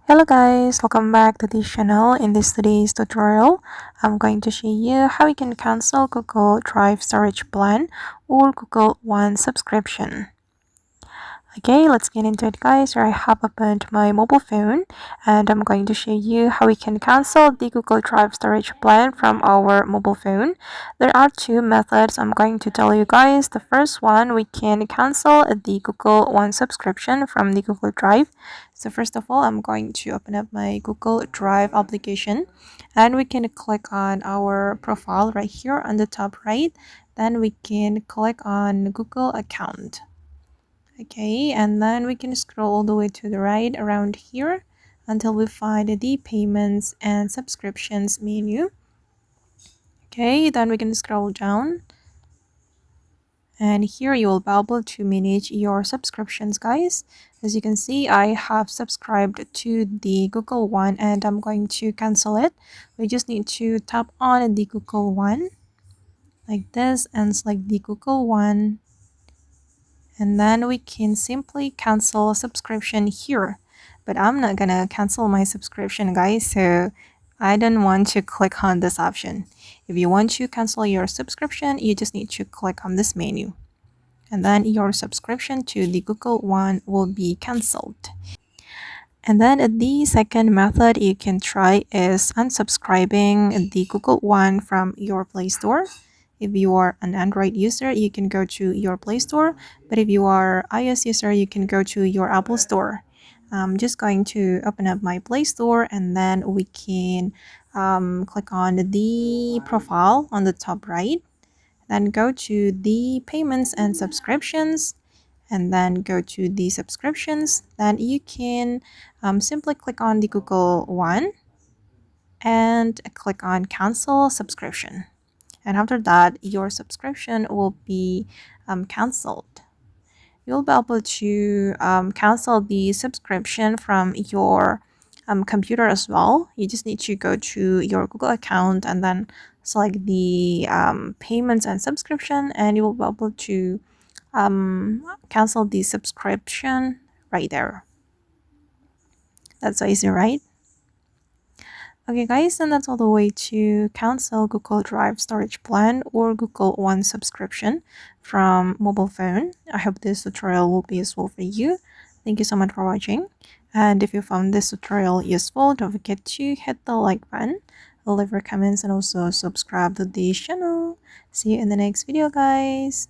Hello guys, welcome back to this channel. In today's tutorial, I'm going to show you how you can cancel Google Drive storage plan or Google One subscription. Okay, let's get into it guys. Here I have opened my mobile phone and I'm going to show you how we can cancel the Google Drive storage plan from our mobile phone. There are two methods I'm going to tell you guys. The first one, we can cancel the Google One subscription from the Google Drive. So first of all, I'm going to open up my Google Drive application and we can click on our profile right here on the top right. Then we can click on Google account. Okay, and then we can scroll all the way to the right around here until we find the payments and subscriptions menu. Okay, then we can scroll down and here you will be able to manage your subscriptions guys. As you can see, I have subscribed to the Google One and I'm going to cancel it. We just need to tap on the Google One like this and select the Google One. And then we can simply cancel subscription here. But I'm not gonna cancel my subscription guys, so I don't want to click on this option. If you want to cancel your subscription, you just need to click on this menu. And then your subscription to the Google One will be cancelled. And then the second method you can try is unsubscribing the Google One from your Play Store. If you are an Android user, you can go to your Play Store. But if you are iOS user, you can go to your Apple Store. I'm just going to open up my Play Store and then we can click on the profile on the top right. Then go to the payments and subscriptions and then go to the subscriptions. Then you can simply click on the Google One and click on cancel subscription. And after that, your subscription will be cancelled. You'll be able to cancel the subscription from your computer as well. You just need to go to your Google account and then select the payments and subscription, and you will be able to cancel the subscription right there. That's so easy, right? Okay guys, and that's all the way to cancel Google Drive storage plan or Google One subscription from mobile phone. I hope this tutorial will be useful for you. Thank you so much for watching. And if you found this tutorial useful, don't forget to hit the like button, leave your comments, and also subscribe to this channel. See you in the next video guys.